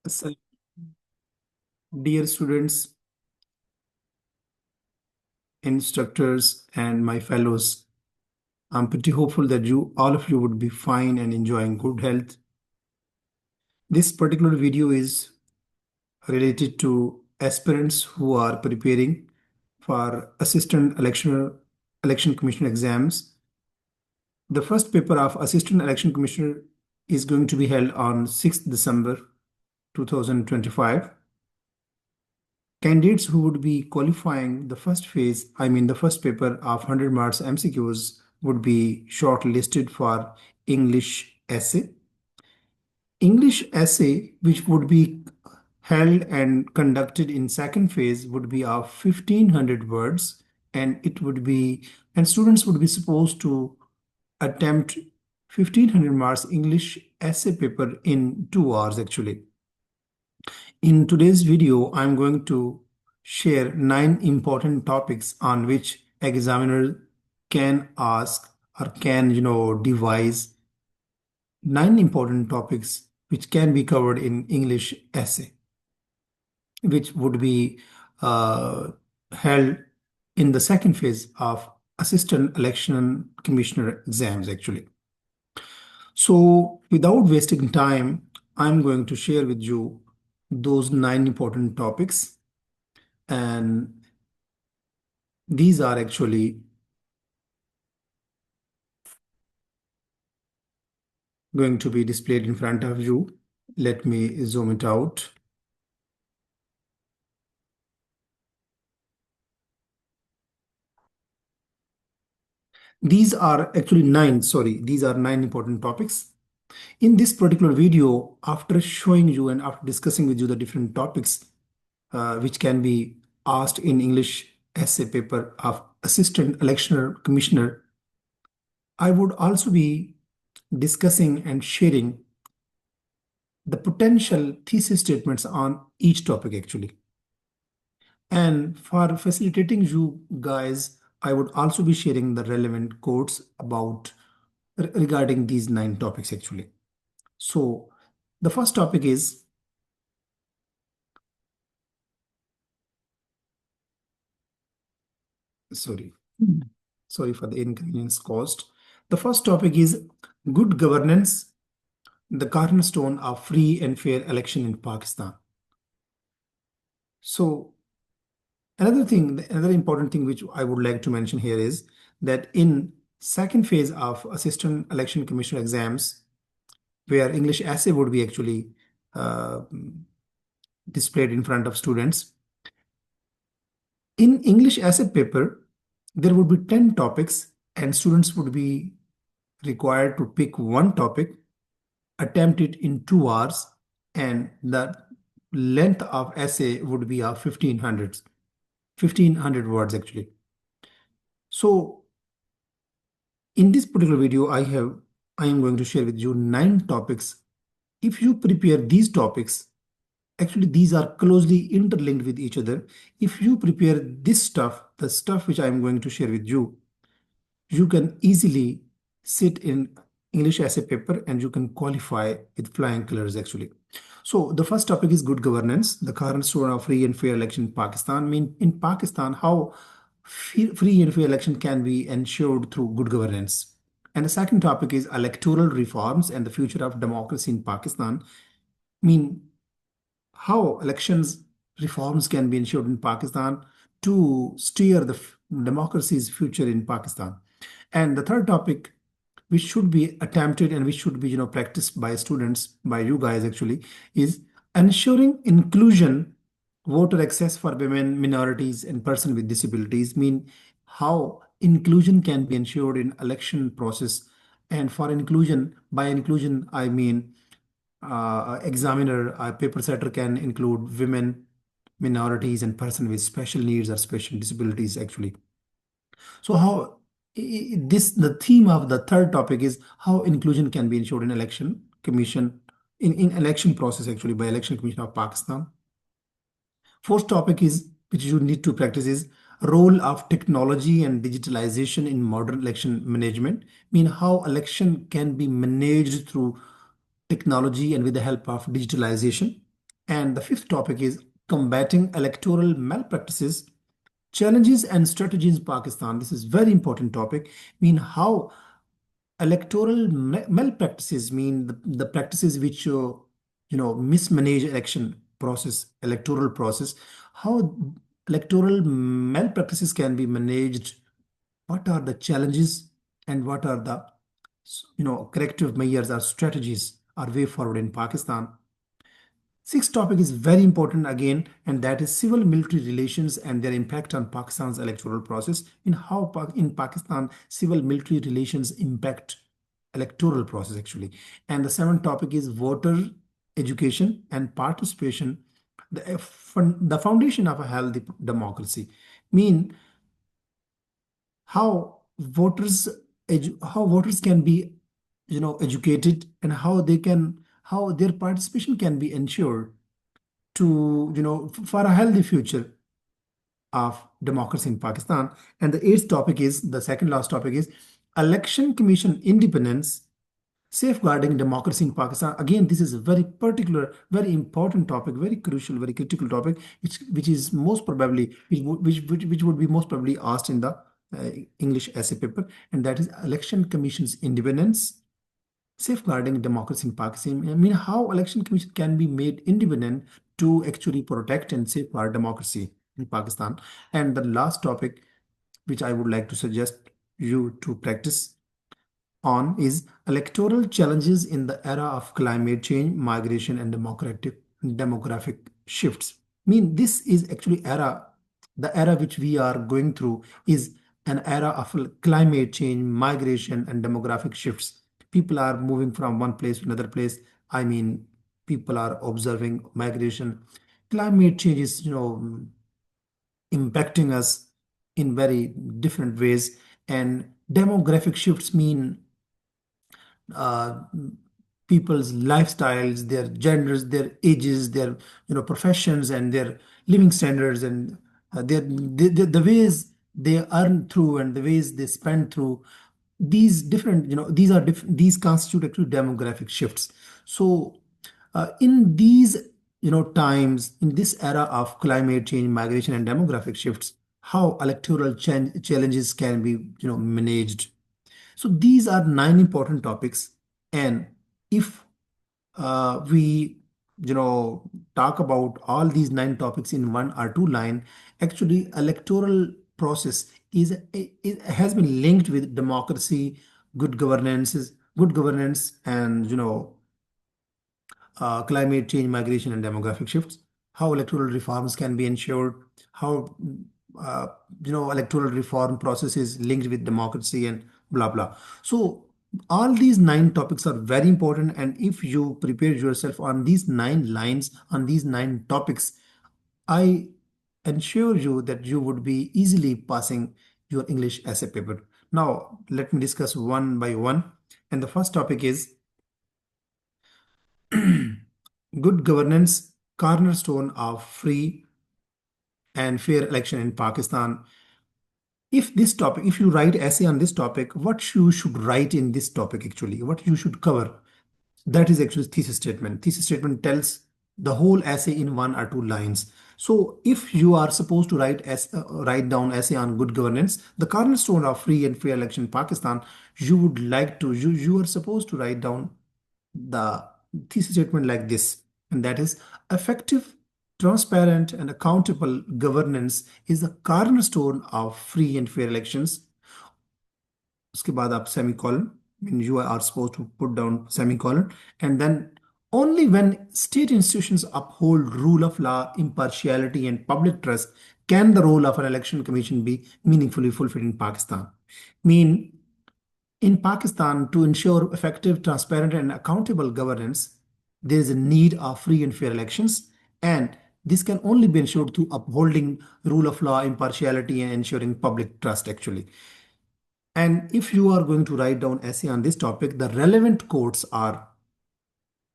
So, dear students, instructors, and my fellows, I'm pretty hopeful that all of you would be fine and enjoying good health. This particular video is related to aspirants who are preparing for election commissioner exams. The first paper of assistant election commissioner is going to be held on 6th December 2025. Candidates who would be qualifying the first phase, I mean the first paper of 100 marks MCQs, would be shortlisted for English essay. English essay, which would be held and conducted in second phase, would be of 1500 words, and students would be supposed to attempt 1500 marks English essay paper in 2 hours actually. In today's video, I'm going to share 9 important topics on which examiner can ask or can, devise 9 important topics which can be covered in English essay, which would be held in the second phase of assistant election commissioner exams actually. So without wasting time, I'm going to share with you those 9 important topics, and these are actually going to be displayed in front of you. Let me zoom it out. These are 9 important topics. In this particular video, after showing you and after discussing with you the different topics which can be asked in English essay paper of assistant election commissioner, I would also be discussing and sharing the potential thesis statements on each topic actually. And for facilitating you guys, I would also be sharing the relevant quotes about regarding these 9 topics actually. So the first topic is, sorry, sorry for the inconvenience caused. The first topic is good governance, the cornerstone of free and fair election in Pakistan. So another important thing which I would like to mention here is that in second phase of assistant election commissioner exams, where English essay would be actually uh, displayed in front of students. In English essay paper, there would be 10 topics, and students would be required to pick one topic, attempt it in 2 hours, and the length of essay would be of 1500 words actually. So in this particular video, I am going to share with you 9 topics. If you prepare these topics, actually these are closely interlinked with each other. If you prepare this stuff, the stuff which I am going to share with you, you can easily sit in English essay paper and you can qualify with flying colors actually. So the first topic is good governance, the cornerstone of free and fair election in Pakistan. I mean, in Pakistan, how free and fair election can be ensured through good governance. And the second topic is electoral reforms and the future of democracy in Pakistan. I mean, how elections reforms can be ensured in Pakistan to steer the democracy's future in Pakistan. And the third topic, which should be attempted and which should be practiced by students, by you guys actually, is ensuring inclusion, voter access for women, minorities, and person with disabilities. Mean how inclusion can be ensured in election process. And for inclusion, by inclusion, I mean examiner, paper setter can include women, minorities, and person with special needs or special disabilities actually. So how this the theme of the third topic is how inclusion can be ensured in election commission in election process actually by election commission of Pakistan. Fourth topic is which you need to practice is role of technology and digitalization in modern election management. Mean how election can be managed through technology and with the help of digitalization. And the fifth topic is combating electoral malpractices, challenges and strategies in Pakistan. This is very important topic. Mean how electoral malpractices mean the practices which mismanage election process, electoral process. How electoral malpractices can be managed? What are the challenges and what are the corrective measures or strategies or way forward in Pakistan? Sixth topic is very important again, and that is civil military relations and their impact on Pakistan's electoral process. In how in Pakistan civil military relations impact electoral process actually. And the seventh topic is voter education and participation, the foundation of a healthy democracy. Mean how how voters can be educated and how their participation can be ensured to for a healthy future of democracy in Pakistan. And the eighth topic is the second last topic is election commission independence, safeguarding democracy in Pakistan. Again, this is a very particular, very important topic, very crucial, very critical topic, which is most probably which would be most probably asked in the English essay paper, and that is election commission's independence, safeguarding democracy in Pakistan. I mean, how election commission can be made independent to actually protect and safeguard democracy in Pakistan. And the last topic, which I would like to suggest you to practice on, is electoral challenges in the era of climate change, migration, and demographic shifts. I mean, this is actually the era which we are going through is an era of climate change, migration, and demographic shifts. People are moving from one place to another place. I mean, people are observing migration. Climate change is, impacting us in very different ways, and demographic shifts mean uh, people's lifestyles, their genders, their ages, their professions, and their living standards, and the ways they earn through and the ways they spend through. These different, these constitute actually demographic shifts. So, in these times, in this era of climate change, migration, and demographic shifts, how electoral challenges can be managed. So these are nine important topics, and if we talk about all these nine topics in one or two line, actually electoral process it has been linked with democracy, good governance, and climate change, migration, and demographic shifts, how electoral reforms can be ensured, how uh, electoral reform process is linked with democracy and blah blah. So all these nine topics are very important, and if you prepare yourself on these nine lines, on these nine topics, I ensure you that you would be easily passing your English essay paper. Now let me discuss one by one, and the first topic is good governance, cornerstone of free and fair election in Pakistan. If you write essay on this topic, what you should write in this topic actually, what you should cover, that is actually thesis statement. Thesis statement tells the whole essay in one or two lines. So if you are supposed to write down essay on good governance, the cornerstone of free and fair election in Pakistan, you are supposed to write down the thesis statement like this, and that is effective, transparent, and accountable governance is the cornerstone of free and fair elections. उसके बाद आप semicolon, when you are supposed to put down semicolon, and then only when state institutions uphold rule of law, impartiality, and public trust can the role of an election commission be meaningfully fulfilled in Pakistan. Mean in Pakistan, to ensure effective, transparent, and accountable governance, there is a need of free and fair elections, and this can only be ensured through upholding rule of law, impartiality, and ensuring public trust, actually. And if you are going to write down essay on this topic, the relevant quotes are,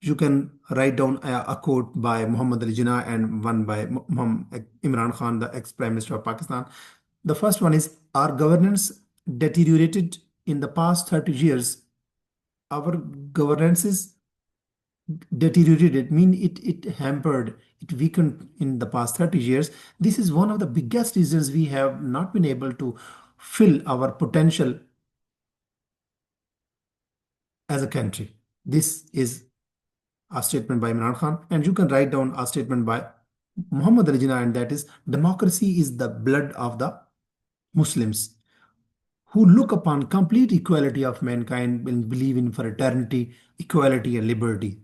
you can write down a quote by Muhammad Ali Jinnah and one by Imran Khan, the ex-Prime Minister of Pakistan. The first one is, our governance deteriorated in the past 30 years. Our governances deteriorated, it hampered, it weakened in the past 30 years. This is one of the biggest reasons we have not been able to fill our potential as a country. This is a statement by Imran Khan, and you can write down a statement by Muhammad Ali Jinnah, and that is democracy is the blood of the Muslims who look upon complete equality of mankind and believe in fraternity, equality, and liberty.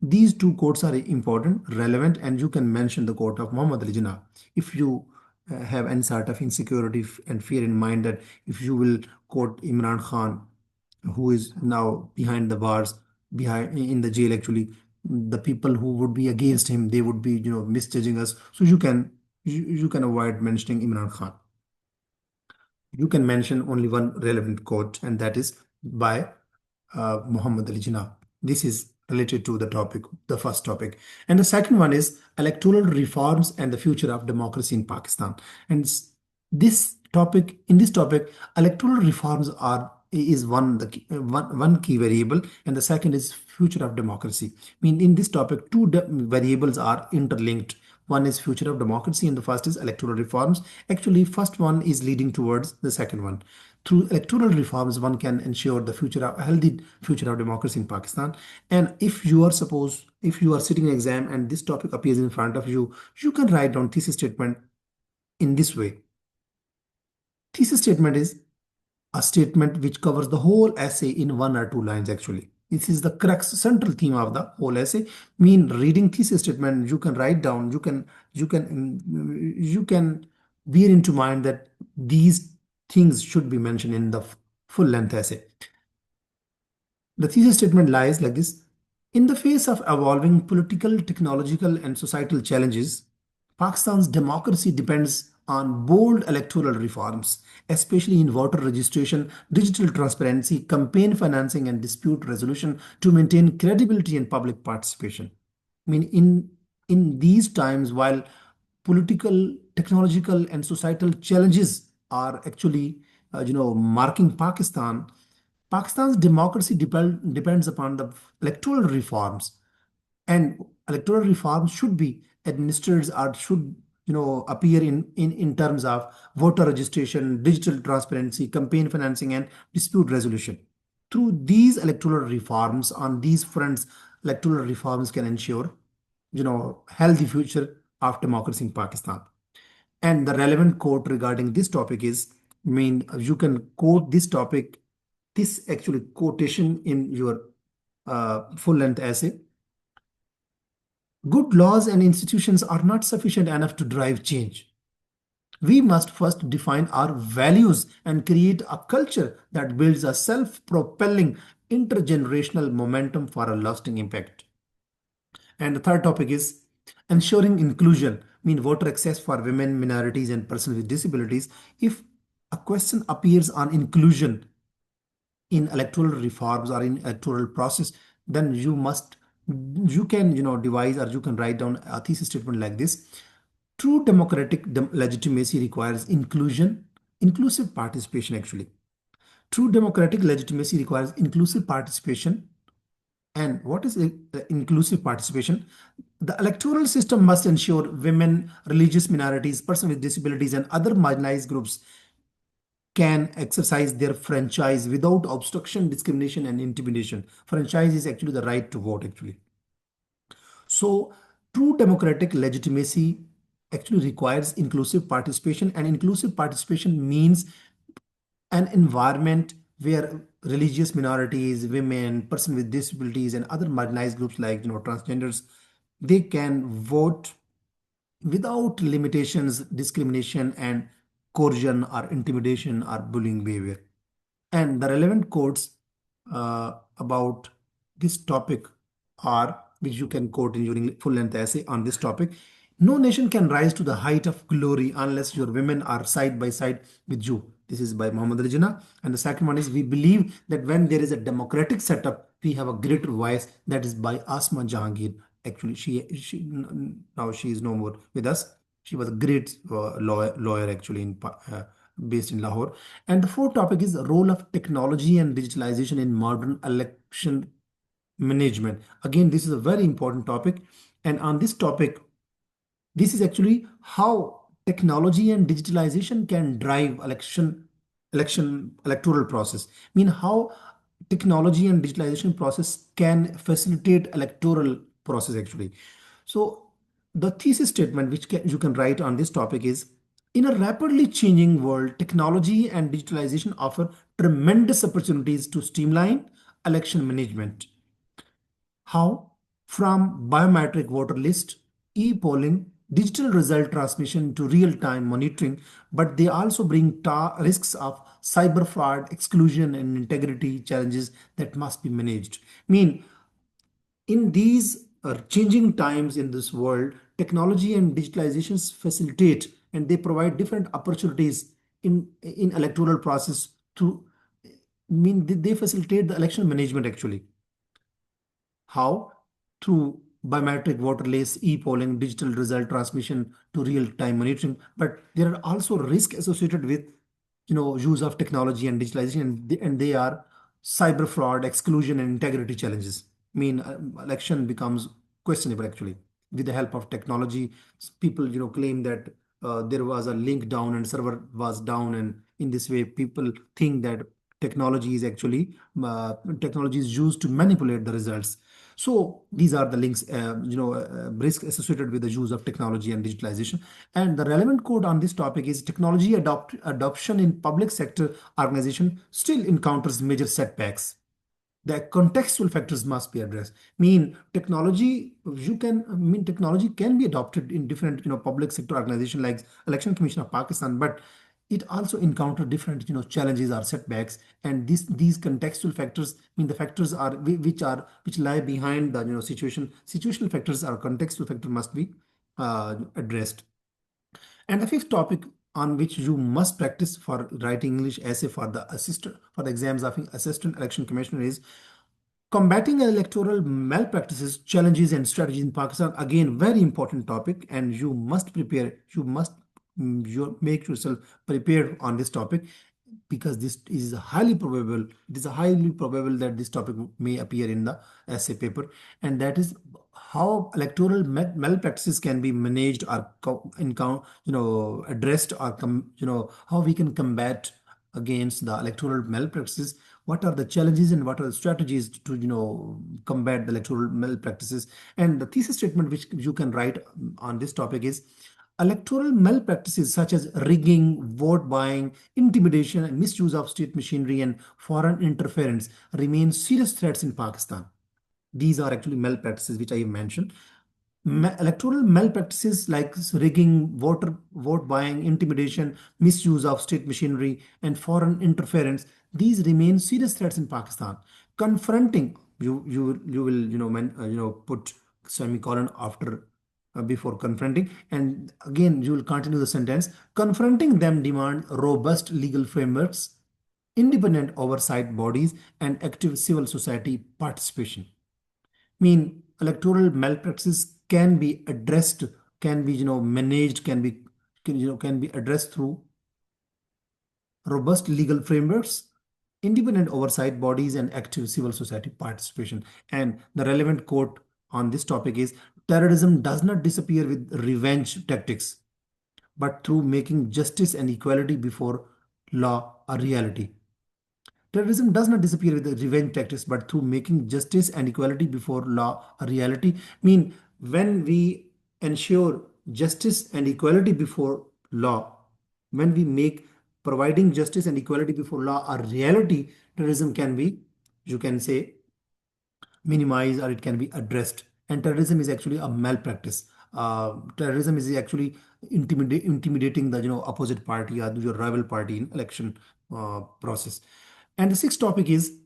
These two quotes are important, relevant, and you can mention the quote of Muhammad Ali Jinnah. If you have any sort of insecurity and fear in mind that if you will quote Imran Khan, who is now behind the bars, behind in the jail actually, the people who would be against him, they would be misjudging us. So you can avoid mentioning Imran Khan. You can mention only one relevant quote, and that is by Muhammad Ali Jinnah. This is related to the topic, the first topic. And the second one is electoral reforms and the future of democracy in Pakistan. And in this topic, electoral reforms is one key variable, and the second is future of democracy. I mean, in this topic, two variables are interlinked. One is future of democracy, and the first is electoral reforms. Actually, first one is leading towards the second one. Through electoral reforms, one can ensure the future of a healthy future of democracy in Pakistan. And if you are sitting an exam and this topic appears in front of you, you can write down thesis statement in this way. Thesis statement is a statement which covers the whole essay in one or two lines actually. This is the crux central theme of the whole essay. Mean reading thesis statement, you can write down, you can bear into mind that these things should be mentioned in the full length essay. The thesis statement lies like this. In the face of evolving political, technological, and societal challenges, Pakistan's democracy depends on bold electoral reforms, especially in voter registration, digital transparency, campaign financing, and dispute resolution to maintain credibility and public participation. I mean, in these times, while political, technological, and societal challenges are actually, marking Pakistan, Pakistan's democracy depends upon the electoral reforms, and electoral reforms should be administered or should appear in terms of voter registration, digital transparency, campaign financing, and dispute resolution. Through these electoral reforms on these fronts, electoral reforms can ensure healthy future of democracy in Pakistan. And the relevant quote regarding this topic is, I mean, you can quote this topic, this actually quotation in your full length essay. Good laws and institutions are not sufficient enough to drive change. We must first define our values and create a culture that builds a self propelling intergenerational momentum for a lasting impact. And the third topic is ensuring inclusion, mean voter access for women, minorities, and persons with disabilities. If a question appears on inclusion in electoral reforms or in electoral process, then you can devise or you can write down a thesis statement like this. True democratic legitimacy requires inclusive participation actually. True democratic legitimacy requires inclusive participation. And what is inclusive participation? The electoral system must ensure women, religious minorities, persons with disabilities, and other marginalized groups can exercise their franchise without obstruction, discrimination, and intimidation. Franchise is actually the right to vote, actually. So, true democratic legitimacy actually requires inclusive participation, and inclusive participation means an environment where religious minorities, women, persons with disabilities, and other marginalized groups like transgenders, they can vote without limitations, discrimination, and coercion or intimidation or bullying behavior. And the relevant quotes about this topic are, which you can quote in your full length essay on this topic. No nation can rise to the height of glory unless your women are side by side with you. This is by Muhammad Ali Jinnah. And the second one is, we believe that when there is a democratic setup, we have a greater voice. That is by Asma Jahangir. Actually, now she is no more with us. She was a great lawyer actually based in Lahore. And the fourth topic is the role of technology and digitalization in modern election management. Again, this is a very important topic. And on this topic, this is actually how technology and digitalization can drive electoral process. Mean how technology and digitalization process can facilitate electoral process actually. So the thesis statement which you can write on this topic is, in a rapidly changing world, technology and digitalization offer tremendous opportunities to streamline election management. How? From biometric voter list, e-polling, digital result transmission to real-time monitoring, but they also bring risks of cyber fraud, exclusion, and integrity challenges that must be managed. Mean, in these changing times in this world, technology and digitalizations facilitate and they provide different opportunities in electoral process to mean they facilitate the election management actually. How? Through biometric voter lists, e-polling, digital result transmission to real-time monitoring. But there are also risks associated with, use of technology and digitalization, and they are cyber fraud, exclusion, and integrity challenges. Mean election becomes questionable actually. With the help of technology, people, claim that there was a link down and server was down, and in this way, people think that technology is actually technology is used to manipulate the results. So these are the links, risk associated with the use of technology and digitalization. And the relevant code on this topic is technology adoption in public sector organization still encounters major setbacks. The contextual factors must be addressed. Technology can be adopted in different public sector organization like Election Commission of Pakistan, but it also encounter different challenges or setbacks, and these contextual factors mean the factors are which lie behind the situational factors or contextual factor must be addressed. And the fifth topic on which you must practice for writing English essay for the assistant for the exams of assistant election commissioner is combating electoral malpractices, challenges and strategies in Pakistan. Again, very important topic, and you must prepare. You must make yourself prepared on this topic because this is highly probable. It is highly probable that this topic may appear in the essay paper, and that is how electoral malpractices can be managed or addressed or how we can combat against the electoral malpractices. What are the challenges and what are the strategies to combat the electoral malpractices? And the thesis statement which you can write on this topic is, electoral malpractices such as rigging, vote buying, intimidation, and misuse of state machinery and foreign interference remain serious threats in Pakistan. These are actually malpractices which I have mentioned. Electoral malpractices like rigging, vote buying, intimidation, misuse of state machinery, and foreign interference, these remain serious threats in Pakistan. Confronting you will put semicolon after before confronting, and again you will continue the sentence. Confronting them demand robust legal frameworks, independent oversight bodies, and active civil society participation. Mean electoral malpractices can be addressed, can be managed, can be addressed through robust legal frameworks, independent oversight bodies, and active civil society participation. And the relevant quote on this topic is, terrorism does not disappear with revenge tactics, but through making justice and equality before law a reality. Terrorism does not disappear with the revenge tactics, but through making justice and equality before law a reality. Mean when we ensure justice and equality before law, when we make providing justice and equality before law a reality, terrorism can be, you can say, minimized or it can be addressed. And terrorism is actually a malpractice. Terrorism is actually intimidating the opposite party or your rival party in election process. And the sixth topic is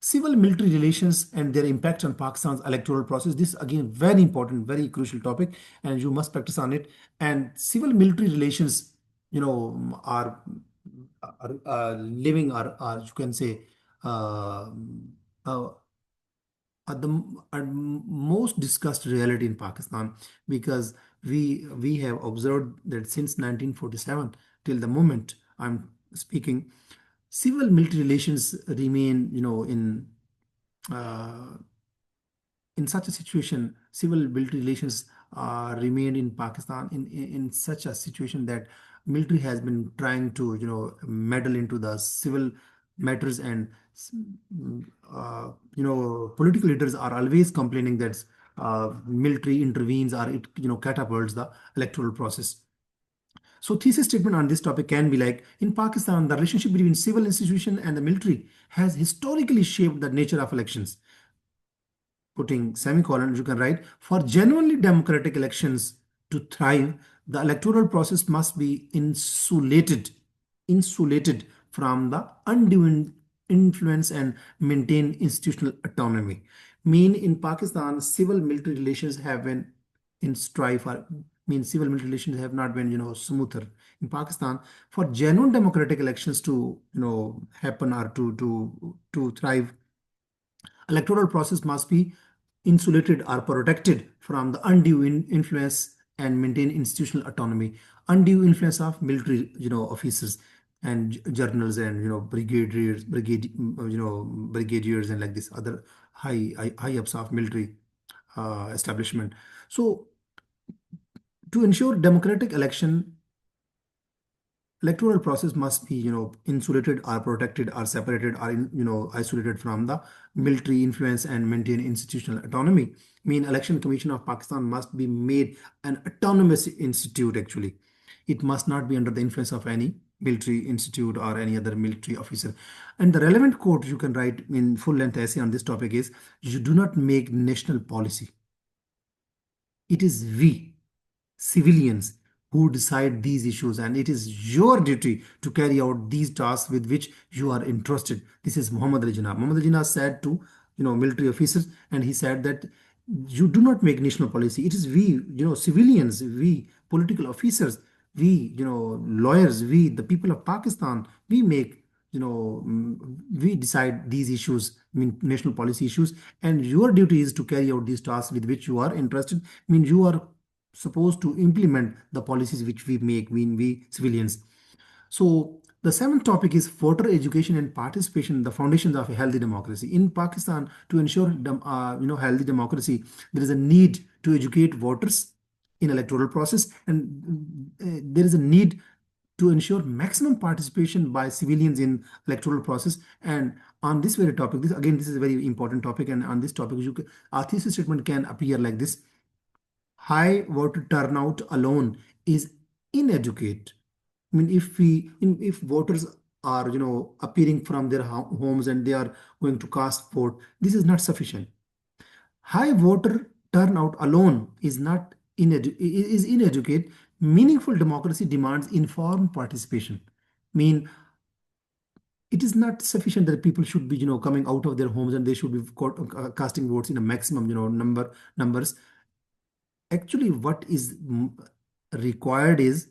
civil military relations and their impact on Pakistan's electoral process. This again very important, very crucial topic, and you must practice on it. And civil military relations, are living, or you can say uh, uh, are most discussed reality in Pakistan, because we have observed that since 1947 till the moment I'm speaking, civil military relations remain in uh, in such a situation, civil military relations remained in Pakistan in such a situation that military has been trying to, meddle into the civil matters, and political leaders are always complaining that military intervenes, or it, catapults the electoral process. So thesis statement on this topic can be like, in Pakistan, the relationship between civil institution and the military has historically shaped the nature of elections. Putting semicolon, you can write, for genuinely democratic elections to thrive, the electoral process must be insulated from the undue influence and maintain institutional autonomy. Mean in Pakistan, civil military relations have been in strife, or mean civil military relations have not been, smoother. In Pakistan, for genuine democratic elections to, happen, or to thrive, electoral process must be insulated or protected from the undue influence and maintain institutional autonomy. Undue influence of military, officers and journals, and brigadiers, and like this other high ups of military establishment. So to ensure democratic election, electoral process must be, insulated or protected or separated or isolated from the military influence and maintain institutional autonomy. Mean election commission of Pakistan must be made an autonomous institute. Actually, it must not be under the influence of any military institute or any other military officer. And the relevant quote you can write in full length essay on this topic is, you do not make national policy, it is we civilians who decide these issues, and it is your duty to carry out these tasks with which you are entrusted. This is Muhammad Ali Jinnah. Muhammad Ali Jinnah said to, military officers, and he said that you do not make national policy. It is we, civilians, we political officers, we, lawyers, we the people of Pakistan, we make, we decide these issues, mean national policy issues, and your duty is to carry out these tasks with which you are interested. Mean you are supposed to implement the policies which we make, we civilians. So the seventh topic is voter education and participation, the foundations of a healthy democracy. In Pakistan, to ensure healthy democracy, there is a need to educate voters in electoral process, and there is a need to ensure maximum participation by civilians in electoral process. And on this very topic, this is a very important topic, and on this topic, our thesis statement can appear like this: high voter turnout alone is inadequate. I mean, if voters are, appearing from their homes and they are going to cast vote, this is not sufficient. High voter turnout alone is inadequate. Meaningful democracy demands informed participation. Mean it is not sufficient that people should be, coming out of their homes and they should be casting votes in a maximum, numbers. Actually, what is required is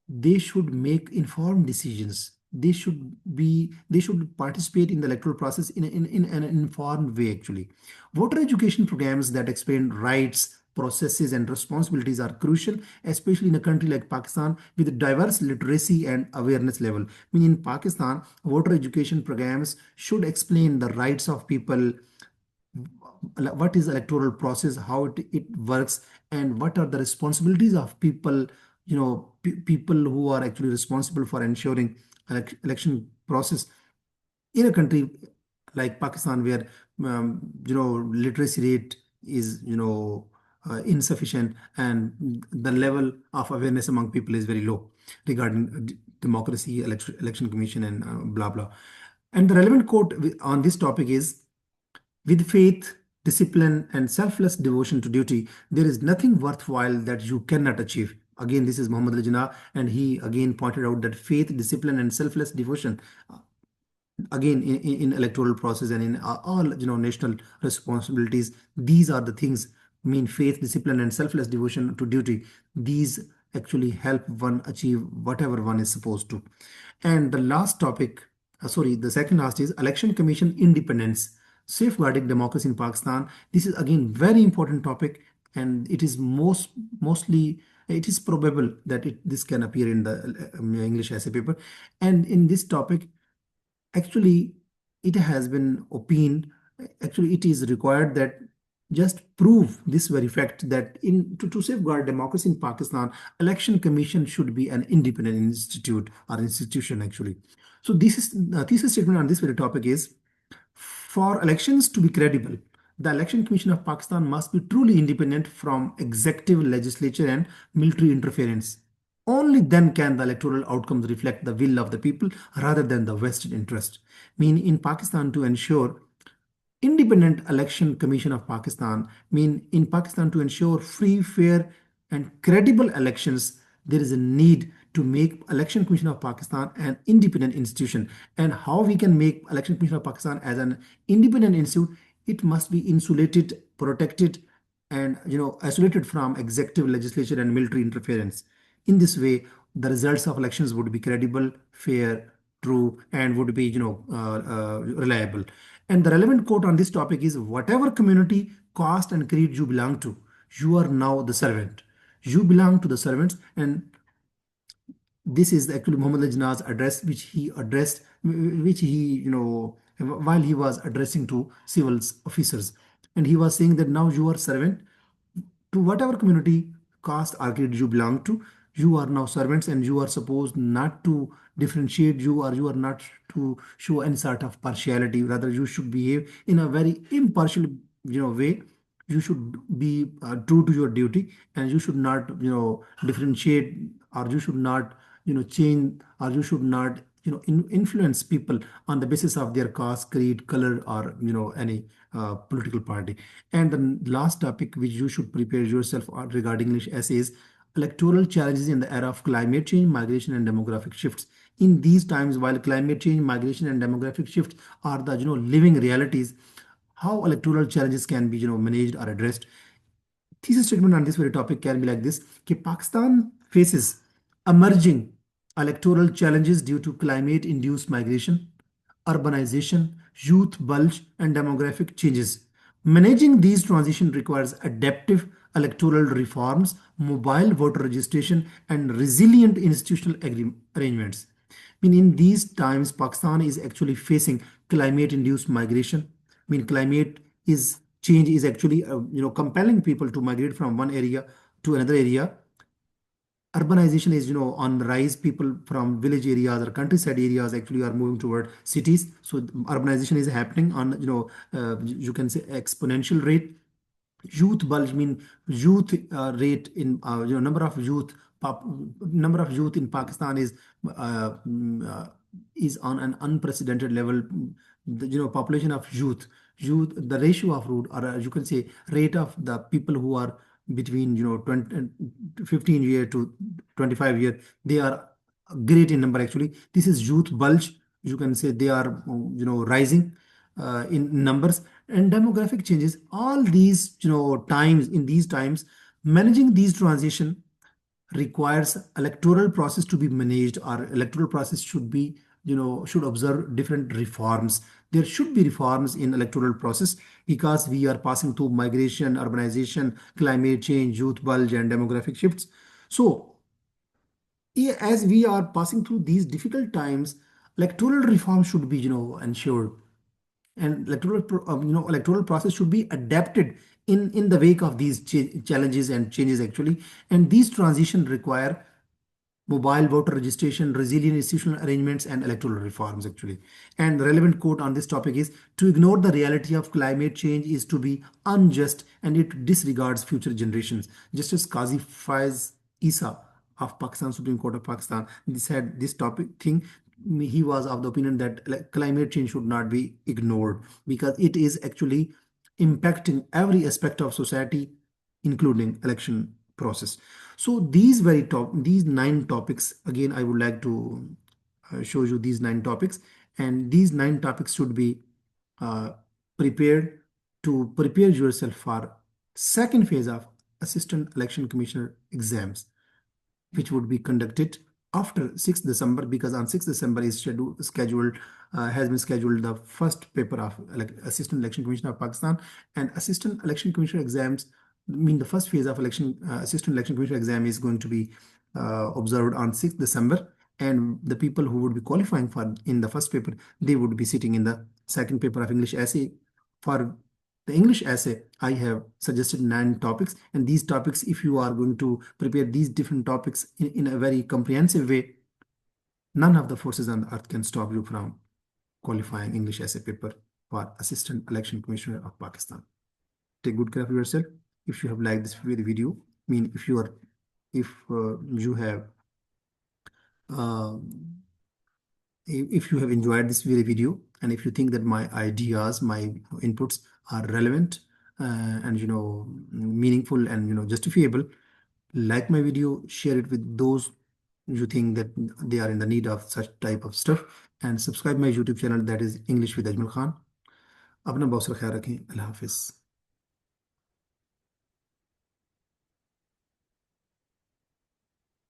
they should make informed decisions. They should participate in the electoral process in an informed way. Actually, voter education programs that explain rights, processes, and responsibilities are crucial, especially in a country like Pakistan with diverse literacy and awareness level. I mean, in Pakistan, voter education programs should explain the rights of people, what is electoral process, how it works, and what are the responsibilities of people, people who are actually responsible for ensuring election process in a country like Pakistan, where literacy rate is, insufficient, and the level of awareness among people is very low regarding democracy, election commission, and blah blah. And the relevant quote on this topic is, with faith, discipline, and selfless devotion to duty, there is nothing worthwhile that you cannot achieve. Again, this is Muhammad Ali Jinnah, and he again pointed out that faith, discipline, and selfless devotion, again in electoral process and in all, national responsibilities, these are the things. Mean faith, discipline, and selfless devotion to duty. These actually help one achieve whatever one is supposed to. And the last topic, the second last is election commission independence, safeguarding democracy in Pakistan. This is again very important topic, and it is mostly it is probable that this can appear in the English essay paper. And in this topic, actually, it has been opined. Actually, it is required that just prove this very fact that to safeguard democracy in Pakistan, election commission should be an independent institute or institution actually. So this is thesis statement on this very topic is for elections to be credible, the Election Commission of Pakistan must be truly independent from executive, legislature, and military interference. Only then can the electoral outcomes reflect the will of the people rather than the vested interest. Mean in Pakistan to ensure Independent Election Commission of Pakistan mean in Pakistan to ensure free, fair, and credible elections, there is a need to make Election Commission of Pakistan an independent institution. And how we can make Election Commission of Pakistan as an independent institute? It must be insulated, protected, and isolated from executive, legislature, and military interference. In this way, the results of elections would be credible, fair, true, and would be reliable. And the relevant quote on this topic is whatever community, caste, and creed you belong to, you are now the servant. You belong to the servants, and this is actually Muhammad Ali Jinnah's address, which he addressed, which he, while he was addressing to civil officers. And he was saying that now you are servant to whatever community, caste, or creed you belong to. You are now servants, and you are supposed not to differentiate you, or you are not to show any sort of partiality. Rather, you should behave in a very impartial, way. You should be true to your duty, and you should not, differentiate, or you should not, change, or you should not, influence people on the basis of their caste, creed, color, or any political party. And the last topic which you should prepare yourself on regarding English essays, electoral challenges in the era of climate change, migration, and demographic shifts. In these times, while climate change, migration, and demographic shifts are the living realities, how electoral challenges can be managed or addressed. Thesis statement on this very topic can be like this: कि Pakistan faces emerging electoral challenges due to climate-induced migration, urbanization, youth bulge, and demographic changes. Managing these transitions requires adaptive electoral reforms, mobile voter registration, and resilient institutional arrangements. I mean, in these times, Pakistan is actually facing climate-induced migration. I mean, climate is change is actually compelling people to migrate from one area to another area. Urbanization is on the rise. People from village areas or countryside areas actually are moving toward cities. So urbanization is happening on you can say exponential rate. Youth bulge mean youth rate in number of youth number of youth in Pakistan is on an unprecedented level. The population of youth, the ratio of root, or you can say rate of the people who are between 20, 15 year to 25 year, they are great in number actually. This is youth bulge. You can say they are rising in numbers. And demographic changes, all these times, in these times, managing these transition requires electoral process to be managed, or electoral process should be should observe different reforms. There should be reforms in electoral process because we are passing through migration, urbanization, climate change, youth bulge, and demographic shifts. So as we are passing through these difficult times, electoral reform should be ensured, and electoral process should be adapted in the wake of these challenges and changes actually. And these transitions require mobile voter registration, resilient institutional arrangements, and electoral reforms actually. And the relevant quote on this topic is to ignore the reality of climate change is to be unjust, and it disregards future generations. Justice Qazi Faiz Isa of Pakistan, Supreme Court of Pakistan, said this topic thing. He was of the opinion that climate change should not be ignored because it is actually impacting every aspect of society, including election process. So these 9 topics, again, I would like to show you these 9 topics, and these 9 topics should be uh, prepared to prepare yourself for second phase of Assistant Election Commissioner exams, which would be conducted after 6th December, because on 6th December is scheduled has been scheduled the first paper of Assistant Election Commissioner of Pakistan. And Assistant Election Commissioner exams mean the first phase of Assistant Election Commissioner exam is going to be observed on 6th December, and the people who would be qualifying for in the first paper, they would be sitting in the second paper of English essay for The English essay, I have suggested 9 topics, and these topics, if you are going to prepare these different topics in a very comprehensive way, none of the forces on the earth can stop you from qualifying English essay paper for Assistant Election Commissioner of Pakistan. Take good care of yourself. If you have liked this video, I mean, if you have uh, if you have enjoyed this video, and if you think that my ideas, my inputs are relevant and meaningful and justifiable, like my video, share it with those you think that they are in the need of such type of stuff, and subscribe my YouTube channel, that is English with Ajmal Khan. अपना बहुत सारा ख्याल रखें। अल्लाह हाफिज़।